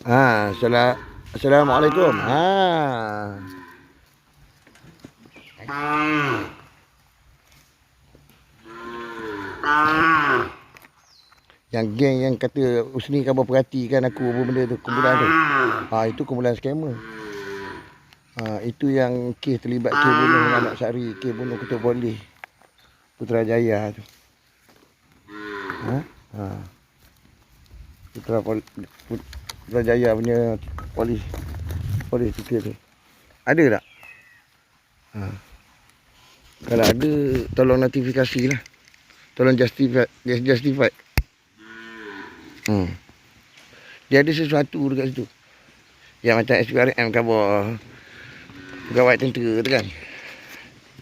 Assalamualaikum. Yang geng yang kata Usni khabar perhatikan aku apa benda tu, kumpulan tu. Itu kumpulan scammer. Itu yang kes terlibat kes bunuh anak Syari, kes bunuh Ketua Polis Putrajaya tu. Putrajaya punya polis tu. Ada tak? Kalau ada, tolong notifikasi lah. Tolong justify. Dia ada sesuatu dekat situ. Yang macam SPRM khabar pegawai tentera tu kan.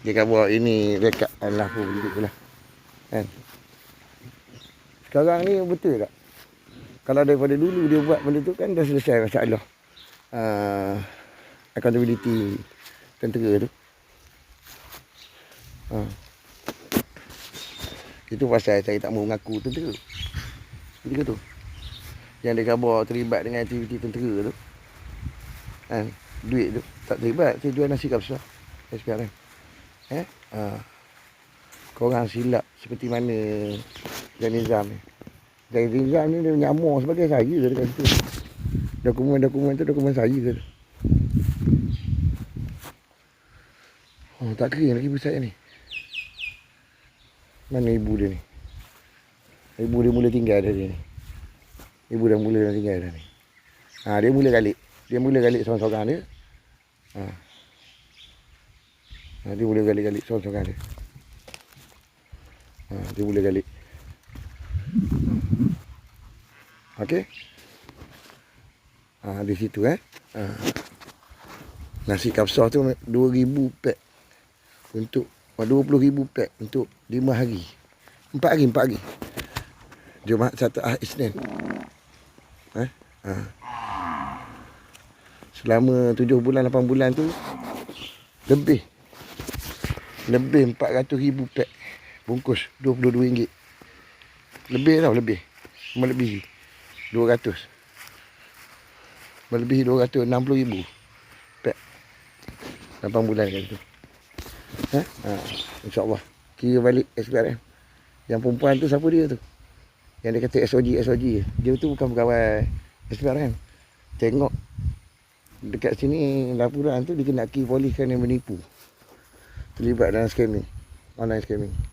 Dia khabar ini rekat lah pun begitu lah. Kan? Sekarang ni betul tak? Kalau daripada dulu dia buat benda tu kan dah selesai masalah. Accountability tentera tu. Itu pasal saya tak mahu mengaku tentera. Jadi tu. Yang dia khabar terlibat dengan aktiviti tentera tu. Kan? Duit tu tak terlibat. Saya jual nasi kapsa SPRM. Korang silap seperti mana Zanizam ni. Zanizam ni dia nyamuk sebagai saya dekat situ. Dokumen tu dokumen saya ke. Tak kira lagi ibu saya ni. Mana ibu dia ni? Ibu dia mula tinggal dah dia ni. Ibu dah mula tinggal dah ni. Dia mula galik. Dia mula galik seorang-seorang dia. Dia mula galik seorang-seorang dia. Dia mula galik. Okey. Di situ nasi kapsah tu 2,000 pack. Untuk 20,000 pack untuk 5 hari. 4 hari. Jumaat, Sabtu, Ahad, Isnin. Selama 7 bulan, 8 bulan tu lebih 400,000 pack bungkus RM22. Lebih tau, melebihi 200. Melebihi 260,000 pack 8 bulan kat situ. InsyaAllah kira balik SPRM. Yang perempuan tu siapa dia tu? Yang dia kata SOG. Dia tu bukan pegawai SPRM. Tengok dekat sini laporan tu dikenaki polis kerana menipu. Terlibat dalam scamming, online scamming.